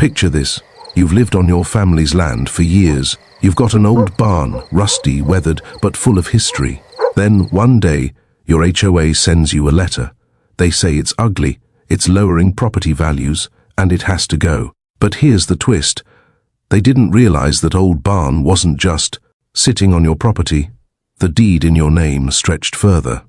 Picture this. You've lived on your family's land for years. You've got an old barn, rusty, weathered, but full of history. Then, one day, your HOA sends you a letter. They say it's ugly, it's lowering property values, and it has to go. But here's the twist. They didn't realize that old barn wasn't just sitting on your property. The deed in your name stretched further.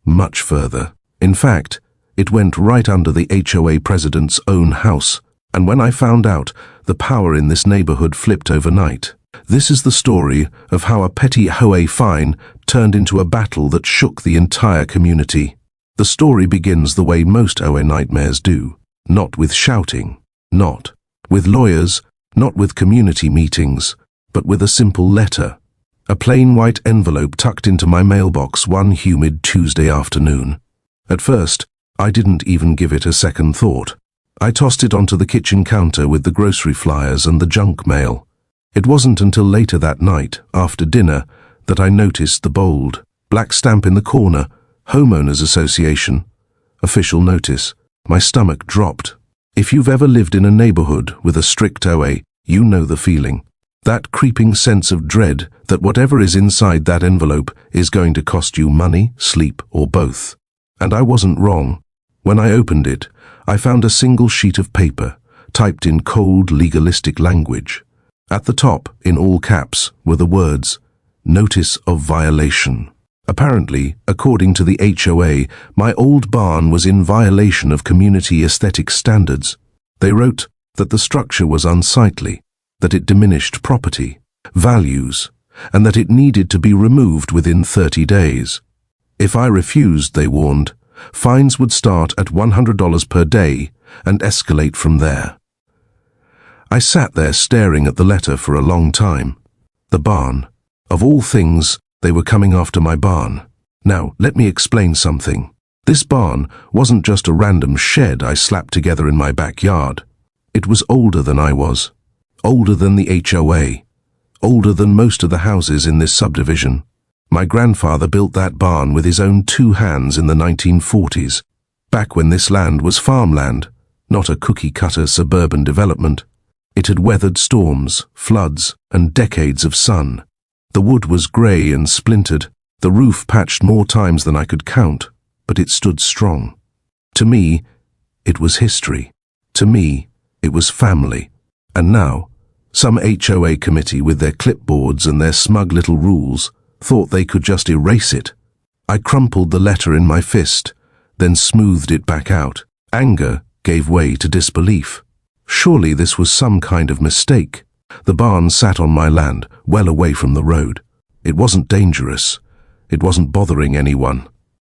Much further. In fact, it went right under the HOA president's own house. And when I found out, the power in this neighborhood flipped overnight. This is the story of how a petty HOA fine turned into a battle that shook the entire community. The story begins the way most HOA nightmares do. Not with shouting, not with lawyers, not with community meetings, but with a simple letter. A plain white envelope tucked into my mailbox one humid Tuesday afternoon. At first, I didn't even give it a second thought. I tossed it onto the kitchen counter with the grocery flyers and the junk mail. It wasn't until later that night, after dinner, that I noticed the bold, black stamp in the corner, Homeowners Association. Official notice. My stomach dropped. If you've ever lived in a neighborhood with a strict OA, you know the feeling. That creeping sense of dread that whatever is inside that envelope is going to cost you money, sleep, or both. And I wasn't wrong. When I opened it, I found a single sheet of paper, typed in cold, legalistic language. At the top, in all caps, were the words, "Notice of violation." Apparently, according to the HOA, my old barn was in violation of community aesthetic standards. They wrote that the structure was unsightly, that it diminished property values, and that it needed to be removed within 30 days. If I refused, they warned, fines would start at $100 per day and escalate from there. I sat there staring at the letter for a long time. The barn. Of all things, they were coming after my barn. Now, let me explain something. This barn wasn't just a random shed I slapped together in my backyard. It was older than I was. Older than the HOA. Older than most of the houses in this subdivision. My grandfather built that barn with his own 2 hands in the 1940s, back when this land was farmland, not a cookie-cutter suburban development. It had weathered storms, floods, and decades of sun. The wood was grey and splintered, the roof patched more times than I could count, but it stood strong. To me, it was history. To me, it was family. And now, some HOA committee with their clipboards and their smug little rules thought they could just erase it. I crumpled the letter in my fist, then smoothed it back out. Anger gave way to disbelief. Surely this was some kind of mistake. The barn sat on my land, well away from the road. It wasn't dangerous. It wasn't bothering anyone.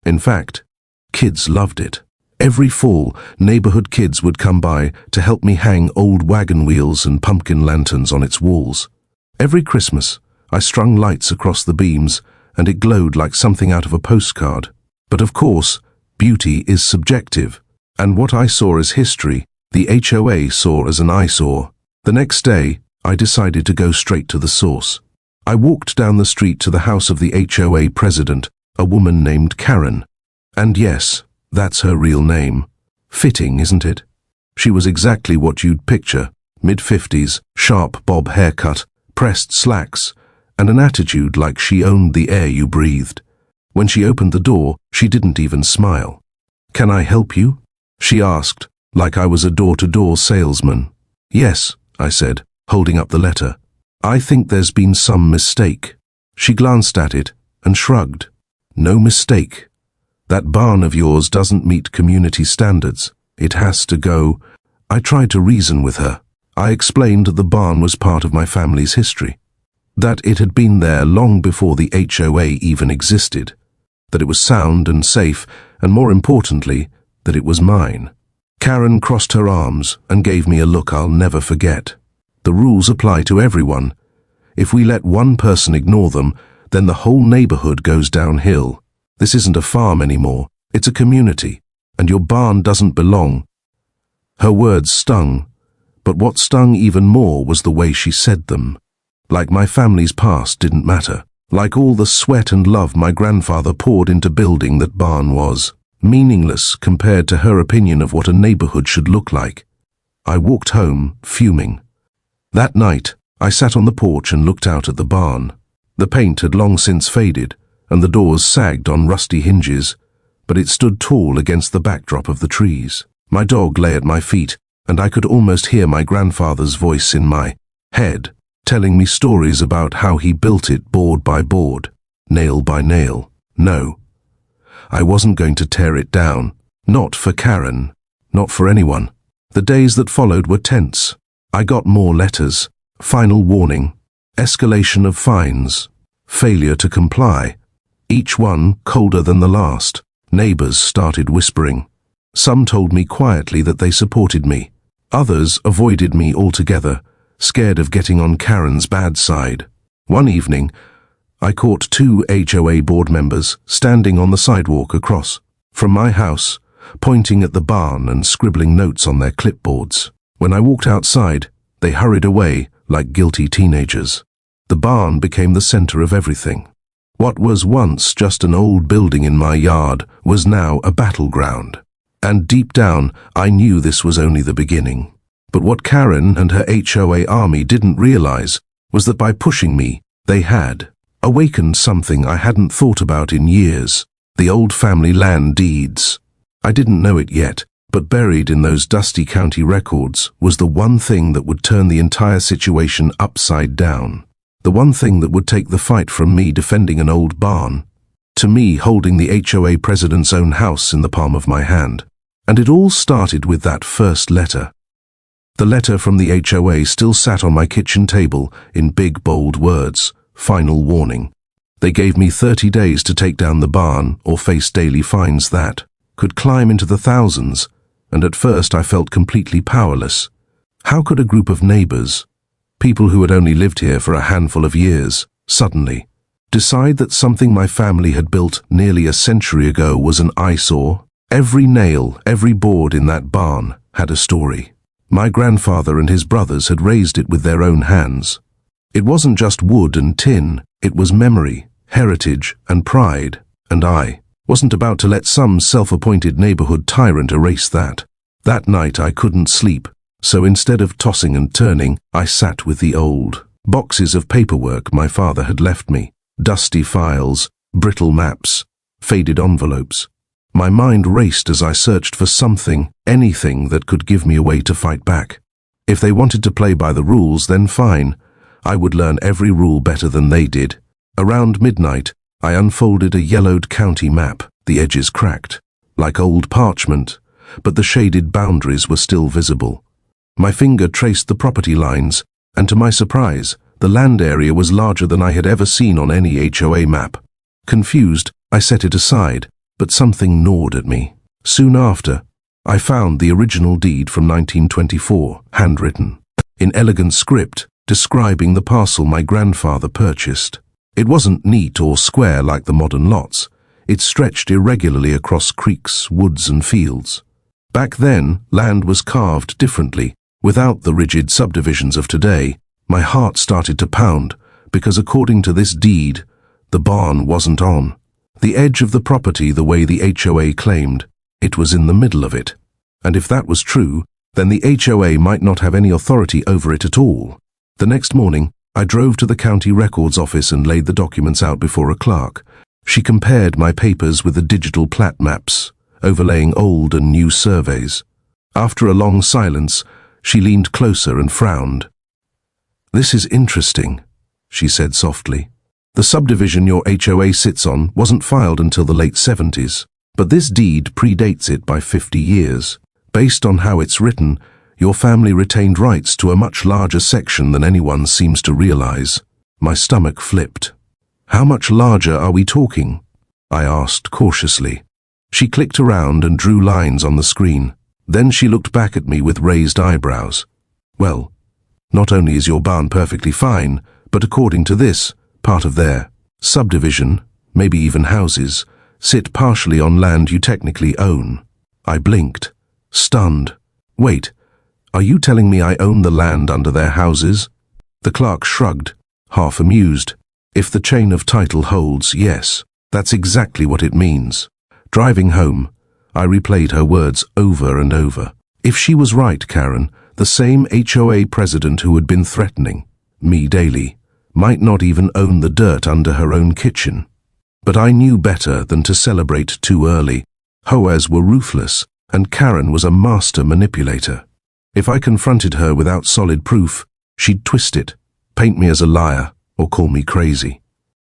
In fact, kids loved it. Every fall, neighborhood kids would come by to help me hang old wagon wheels and pumpkin lanterns on its walls. Every Christmas, I strung lights across the beams, and it glowed like something out of a postcard. But of course, beauty is subjective, and what I saw as history, the HOA saw as an eyesore. The next day, I decided to go straight to the source. I walked down the street to the house of the HOA president, a woman named Karen. And yes, that's her real name. Fitting, isn't it? She was exactly what you'd picture. Mid-50s, sharp bob haircut, pressed slacks, and an attitude like she owned the air you breathed. When she opened the door, she didn't even smile. "Can I help you?" she asked, like I was a door-to-door salesman. "Yes," I said, holding up the letter. "I think there's been some mistake." She glanced at it and shrugged. "No mistake. That barn of yours doesn't meet community standards. It has to go." I tried to reason with her. I explained that the barn was part of my family's history, that it had been there long before the HOA even existed, that it was sound and safe, and more importantly, that it was mine. Karen crossed her arms and gave me a look I'll never forget. The rules apply to everyone. If we let one person ignore them, then the whole neighborhood goes downhill. This isn't a farm anymore. It's a community, and your barn doesn't belong. Her words stung, but what stung even more was the way she said them. Like my family's past didn't matter. Like all the sweat and love my grandfather poured into building that barn was meaningless compared to her opinion of what a neighborhood should look like. I walked home, fuming. That night, I sat on the porch and looked out at the barn. The paint had long since faded, and the doors sagged on rusty hinges, but it stood tall against the backdrop of the trees. My dog lay at my feet, and I could almost hear my grandfather's voice in my head, telling me stories about how he built it board by board, nail by nail. No, I wasn't going to tear it down. Not for Karen, not for anyone. The days that followed were tense. I got more letters, final warning, escalation of fines, failure to comply, each one colder than the last. Neighbors started whispering. Some told me quietly that they supported me. Others avoided me altogether, scared of getting on Karen's bad side. One evening, I caught 2 HOA board members standing on the sidewalk across from my house, pointing at the barn and scribbling notes on their clipboards. When I walked outside, they hurried away like guilty teenagers. The barn became the center of everything. What was once just an old building in my yard was now a battleground. And deep down, I knew this was only the beginning. But what Karen and her HOA army didn't realize was that by pushing me, they had awakened something I hadn't thought about in years: the old family land deeds. I didn't know it yet, but buried in those dusty county records was the one thing that would turn the entire situation upside down. The one thing that would take the fight from me defending an old barn to me holding the HOA president's own house in the palm of my hand. And it all started with that first letter. The letter from the HOA still sat on my kitchen table in big, bold words: final warning. They gave me 30 days to take down the barn or face daily fines that could climb into the thousands, and at first I felt completely powerless. How could a group of neighbors, people who had only lived here for a handful of years, suddenly decide that something my family had built nearly a century ago was an eyesore? Every nail, every board in that barn had a story. My grandfather and his brothers had raised it with their own hands. It wasn't just wood and tin, it was memory, heritage, and pride, and I wasn't about to let some self-appointed neighborhood tyrant erase that. That night I couldn't sleep, so instead of tossing and turning, I sat with the old boxes of paperwork my father had left me: dusty files, brittle maps, faded envelopes. My mind raced as I searched for something, anything that could give me a way to fight back. If they wanted to play by the rules, then fine. I would learn every rule better than they did. Around midnight, I unfolded a yellowed county map, the edges cracked, like old parchment, but the shaded boundaries were still visible. My finger traced the property lines, and to my surprise, the land area was larger than I had ever seen on any HOA map. Confused, I set it aside, but something gnawed at me. Soon after, I found the original deed from 1924, handwritten, in elegant script, describing the parcel my grandfather purchased. It wasn't neat or square like the modern lots. It stretched irregularly across creeks, woods, and fields. Back then, land was carved differently, without the rigid subdivisions of today. My heart started to pound, because according to this deed, the barn wasn't on the edge of the property the way the HOA claimed. It was in the middle of it. And if that was true, then the HOA might not have any authority over it at all. The next morning, I drove to the county records office and laid the documents out before a clerk. She compared my papers with the digital plat maps, overlaying old and new surveys. After a long silence, she leaned closer and frowned. "This is interesting," she said softly. "The subdivision your HOA sits on wasn't filed until the late 70s, but this deed predates it by 50 years. Based on how it's written, your family retained rights to a much larger section than anyone seems to realize." My stomach flipped. "How much larger are we talking?" I asked cautiously. She clicked around and drew lines on the screen. Then she looked back at me with raised eyebrows. "Well, not only is your barn perfectly fine, but according to this, part of their subdivision, maybe even houses, sit partially on land you technically own." I blinked, stunned. "Wait, are you telling me I own the land under their houses?" The clerk shrugged, half amused. "If the chain of title holds, yes, that's exactly what it means." Driving home, I replayed her words over and over. If she was right, Karen, The same HOA president who had been threatening me daily might not even own the dirt under her own kitchen. But I knew better than to celebrate too early. HOAs were ruthless, and Karen was a master manipulator. If I confronted her without solid proof, she'd twist it, paint me as a liar, or call me crazy.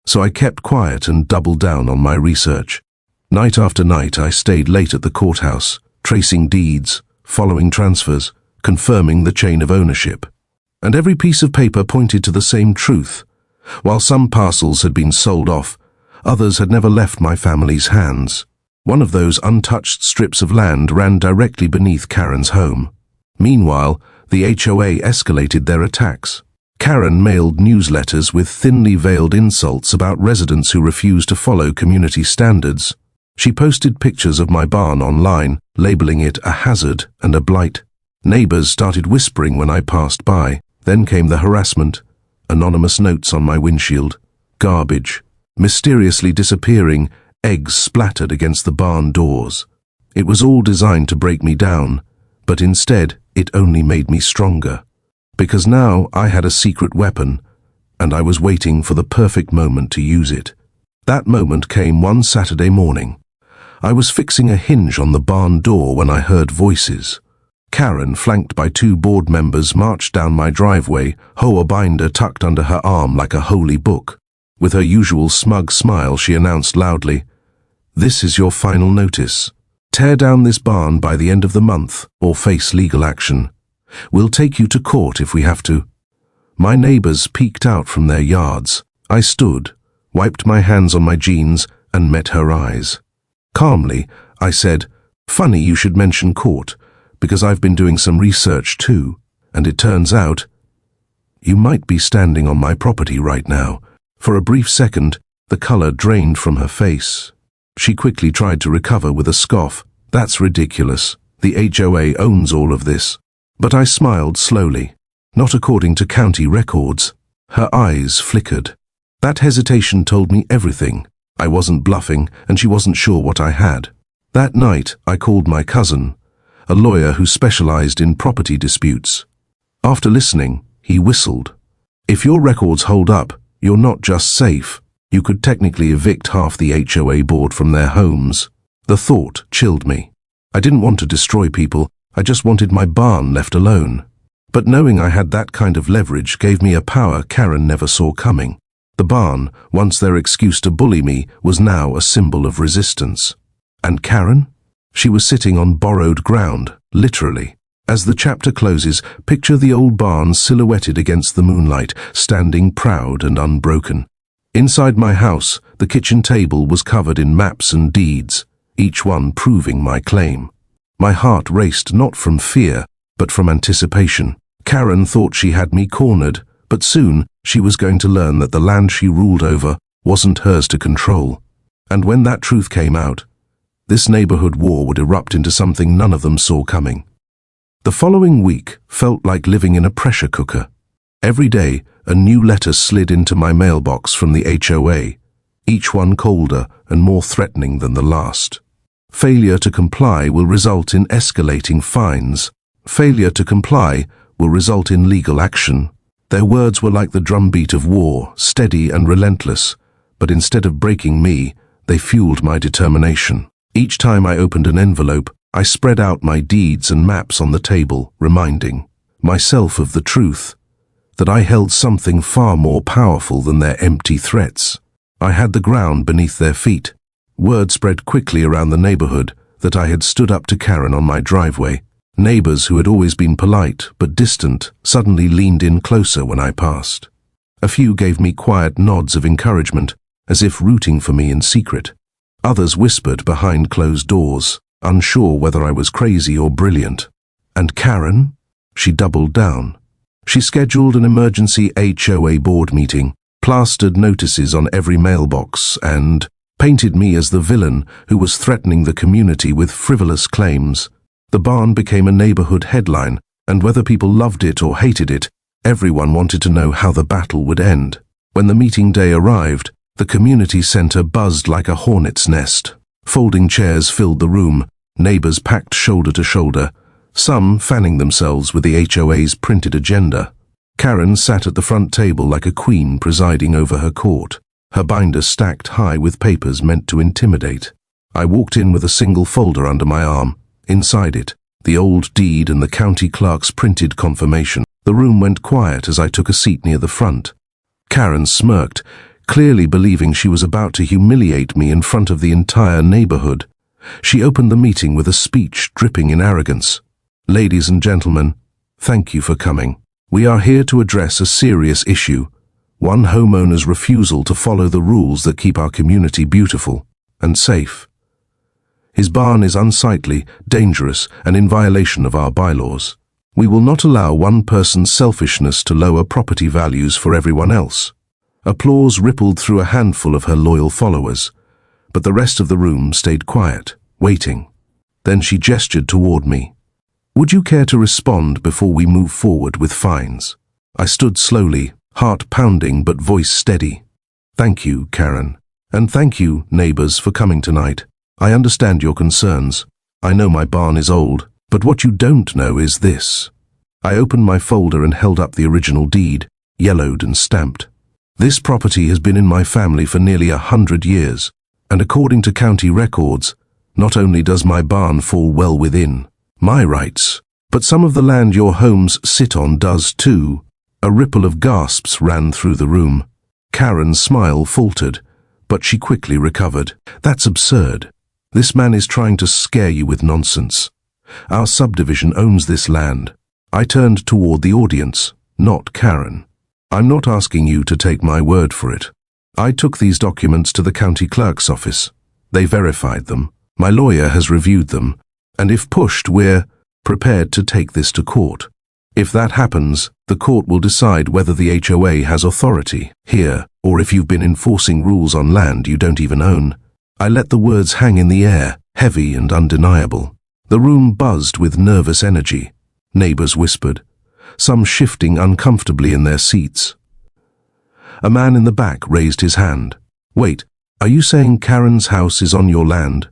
So I kept quiet and doubled down on my research. Night after night I stayed late at the courthouse, tracing deeds, following transfers, confirming the chain of ownership. And every piece of paper pointed to the same truth. While some parcels had been sold off, others had never left my family's hands. One of those untouched strips of land ran directly beneath Karen's home. Meanwhile, the HOA escalated their attacks. Karen mailed newsletters with thinly veiled insults about residents who refused to follow community standards. She posted pictures of my barn online, labeling it a hazard and a blight. Neighbors started whispering when I passed by. Then came the harassment. Anonymous notes on my windshield. Garbage. Mysteriously disappearing, eggs splattered against the barn doors. It was all designed to break me down, but instead it only made me stronger. Because now I had a secret weapon, and I was waiting for the perfect moment to use it. That moment came one Saturday morning. I was fixing a hinge on the barn door when I heard voices. Karen, flanked by 2 board members, marched down my driveway, HOA binder tucked under her arm like a holy book. With her usual smug smile, she announced loudly, "This is your final notice. Tear down this barn by the end of the month or face legal action. We'll take you to court if we have to." My neighbors peeked out from their yards. I stood, wiped my hands on my jeans, and met her eyes. Calmly, I said, "Funny you should mention court, because I've been doing some research too, and it turns out you might be standing on my property right now." For a brief second, the color drained from her face. She quickly tried to recover with a scoff. "That's ridiculous. The HOA owns all of this." But I smiled slowly. "Not according to county records." Her eyes flickered. That hesitation told me everything. I wasn't bluffing, and she wasn't sure what I had. That night, I called my cousin, a lawyer who specialized in property disputes. After listening, he whistled. "If your records hold up, you're not just safe. You could technically evict half the HOA board from their homes." The thought chilled me. I didn't want to destroy people, I just wanted my barn left alone. But knowing I had that kind of leverage gave me a power Karen never saw coming. The barn, once their excuse to bully me, was now a symbol of resistance. And Karen? She was sitting on borrowed ground, literally. As the chapter closes, picture the old barn silhouetted against the moonlight, standing proud and unbroken. Inside my house, the kitchen table was covered in maps and deeds, each one proving my claim. My heart raced not from fear, but from anticipation. Karen thought she had me cornered, but soon she was going to learn that the land she ruled over wasn't hers to control. And when that truth came out, this neighborhood war would erupt into something none of them saw coming. The following week felt like living in a pressure cooker. Every day, a new letter slid into my mailbox from the HOA, each one colder and more threatening than the last. Failure to comply will result in escalating fines. Failure to comply will result in legal action. Their words were like the drumbeat of war, steady and relentless, but instead of breaking me, they fueled my determination. Each time I opened an envelope, I spread out my deeds and maps on the table, reminding myself of the truth, that I held something far more powerful than their empty threats. I had the ground beneath their feet. Word spread quickly around the neighborhood that I had stood up to Karen on my driveway. Neighbors who had always been polite but distant suddenly leaned in closer when I passed. A few gave me quiet nods of encouragement, as if rooting for me in secret. Others whispered behind closed doors, unsure whether I was crazy or brilliant. And Karen? She doubled down. She scheduled an emergency HOA board meeting, plastered notices on every mailbox, and painted me as the villain who was threatening the community with frivolous claims. The barn became a neighborhood headline, and whether people loved it or hated it, everyone wanted to know how the battle would end. When the meeting day arrived, the community center buzzed like a hornet's nest. Folding chairs filled the room, neighbors packed shoulder to shoulder, some fanning themselves with the HOA's printed agenda. Karen sat at the front table like a queen presiding over her court, her binder stacked high with papers meant to intimidate. I walked in with a single folder under my arm. Inside it, the old deed and the county clerk's printed confirmation. The room went quiet as I took a seat near the front. Karen smirked, clearly believing she was about to humiliate me in front of the entire neighborhood. She opened the meeting with a speech dripping in arrogance. "Ladies and gentlemen, thank you for coming. We are here to address a serious issue, one homeowner's refusal to follow the rules that keep our community beautiful and safe. His barn is unsightly, dangerous, and in violation of our bylaws. We will not allow one person's selfishness to lower property values for everyone else." Applause rippled through a handful of her loyal followers, but the rest of the room stayed quiet, waiting. Then she gestured toward me. "Would you care to respond before we move forward with fines?" I stood slowly, heart pounding but voice steady. "Thank you, Karen. And thank you, neighbors, for coming tonight. I understand your concerns. I know my barn is old, but what you don't know is this." I opened my folder and held up the original deed, yellowed and stamped. "This property has been in my family for nearly 100 years, and according to county records, not only does my barn fall well within my rights, but some of the land your homes sit on does too." A ripple of gasps ran through the room. Karen's smile faltered, but she quickly recovered. "That's absurd. This man is trying to scare you with nonsense. Our subdivision owns this land." I turned toward the audience, not Karen. "I'm not asking you to take my word for it. I took these documents to the county clerk's office. They verified them. My lawyer has reviewed them, and if pushed, we're prepared to take this to court. If that happens, the court will decide whether the HOA has authority here, or if you've been enforcing rules on land you don't even own." I let the words hang in the air, heavy and undeniable. The room buzzed with nervous energy. Neighbors whispered, some shifting uncomfortably in their seats. A man in the back raised his hand. "Wait, are you saying Karen's house is on your land?"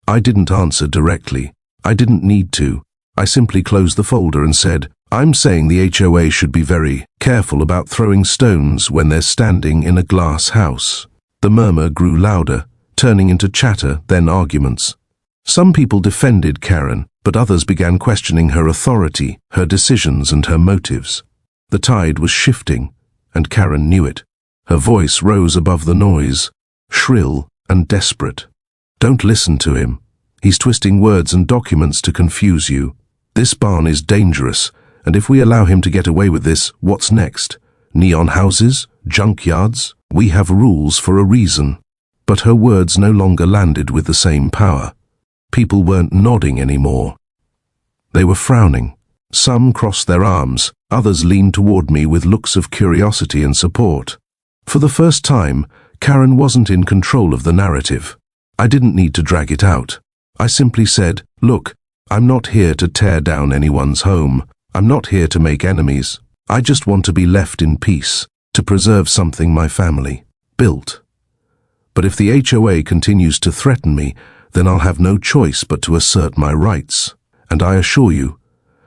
I didn't answer directly. I didn't need to. I simply closed the folder and said, "I'm saying the HOA should be very careful about throwing stones when they're standing in a glass house." The murmur grew louder, turning into chatter, then arguments. Some people defended Karen, but others began questioning her authority, her decisions, and her motives. The tide was shifting, and Karen knew it. Her voice rose above the noise, shrill and desperate. "Don't listen to him. He's twisting words and documents to confuse you. This barn is dangerous, and if we allow him to get away with this, what's next? Neon houses? Junkyards? We have rules for a reason." But her words no longer landed with the same power. People weren't nodding anymore. They were frowning. Some crossed their arms, others leaned toward me with looks of curiosity and support. For the first time, Karen wasn't in control of the narrative. I didn't need to drag it out. I simply said, "Look, I'm not here to tear down anyone's home. I'm not here to make enemies. I just want to be left in peace, to preserve something my family built. But if the HOA continues to threaten me, then I'll have no choice but to assert my rights. And I assure you,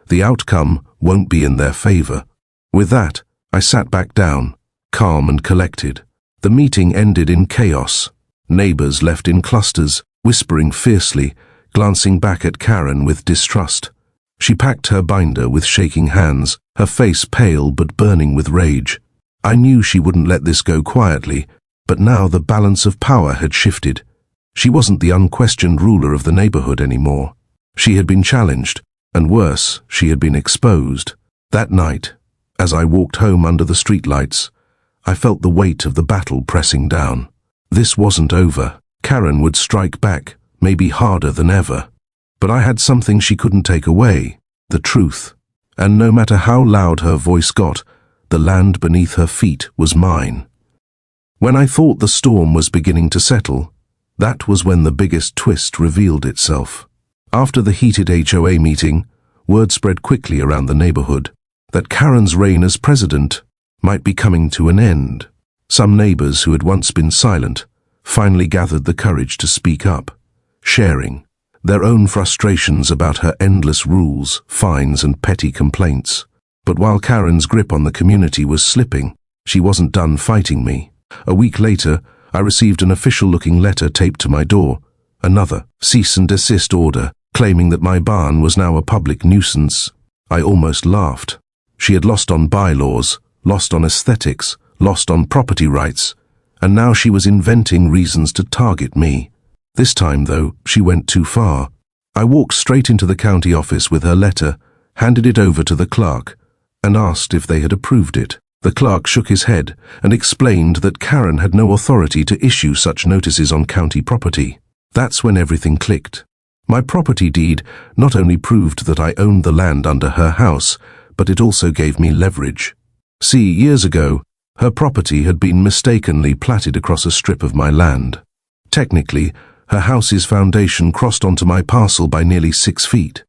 the outcome won't be in their favor." With that, I sat back down, calm and collected. The meeting ended in chaos. Neighbors left in clusters, whispering fiercely, glancing back at Karen with distrust. She packed her binder with shaking hands, her face pale but burning with rage. I knew she wouldn't let this go quietly, but now the balance of power had shifted. She wasn't the unquestioned ruler of the neighborhood anymore. She had been challenged, and worse, she had been exposed. That night, as I walked home under the streetlights, I felt the weight of the battle pressing down. This wasn't over. Karen would strike back, maybe harder than ever. But I had something she couldn't take away, the truth. And no matter how loud her voice got, the land beneath her feet was mine. When I thought the storm was beginning to settle, that was when the biggest twist revealed itself. After the heated HOA meeting, word spread quickly around the neighborhood that Karen's reign as president might be coming to an end. Some neighbors who had once been silent finally gathered the courage to speak up, sharing their own frustrations about her endless rules, fines and petty complaints. But while Karen's grip on the community was slipping, she wasn't done fighting me. A week later, I received an official-looking letter taped to my door, another cease and desist order, claiming that my barn was now a public nuisance. I almost laughed. She had lost on bylaws, lost on aesthetics, lost on property rights, and now she was inventing reasons to target me. This time, though, she went too far. I walked straight into the county office with her letter, handed it over to the clerk, and asked if they had approved it. The clerk shook his head and explained that Karen had no authority to issue such notices on county property. That's when everything clicked. My property deed not only proved that I owned the land under her house, but it also gave me leverage. See, years ago, her property had been mistakenly platted across a strip of my land. Technically, her house's foundation crossed onto my parcel by nearly 6 feet.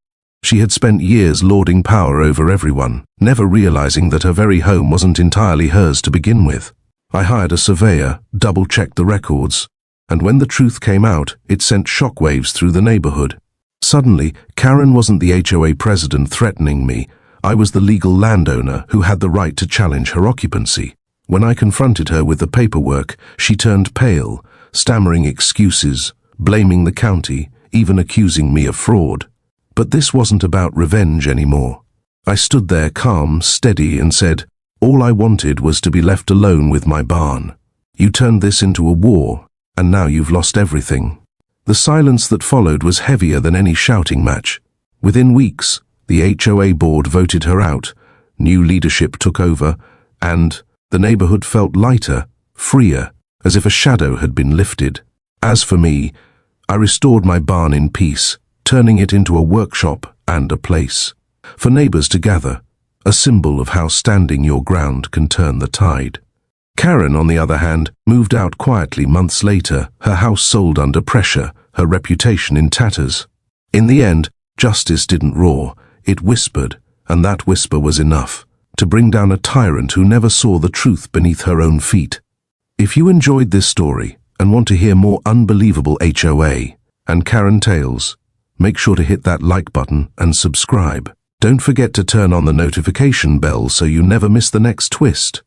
She had spent years lording power over everyone, never realizing that her very home wasn't entirely hers to begin with. I hired a surveyor, double-checked the records, and when the truth came out, it sent shockwaves through the neighborhood. Suddenly, Karen wasn't the HOA president threatening me. I was the legal landowner who had the right to challenge her occupancy. When I confronted her with the paperwork, she turned pale, stammering excuses, blaming the county, even accusing me of fraud. But this wasn't about revenge anymore. I stood there calm, steady, and said, all I wanted was to be left alone with my barn. You turned this into a war, and now you've lost everything. The silence that followed was heavier than any shouting match. Within weeks, the HOA board voted her out, new leadership took over, and the neighborhood felt lighter, freer, as if a shadow had been lifted. As for me, I restored my barn in peace, turning it into a workshop and a place for neighbors to gather, a symbol of how standing your ground can turn the tide. Karen, on the other hand, moved out quietly months later, her house sold under pressure, her reputation in tatters. In the end, justice didn't roar, it whispered, and that whisper was enough to bring down a tyrant who never saw the truth beneath her own feet. If you enjoyed this story and want to hear more unbelievable HOA and Karen tales, make sure to hit that like button and subscribe. Don't forget to turn on the notification bell so you never miss the next twist.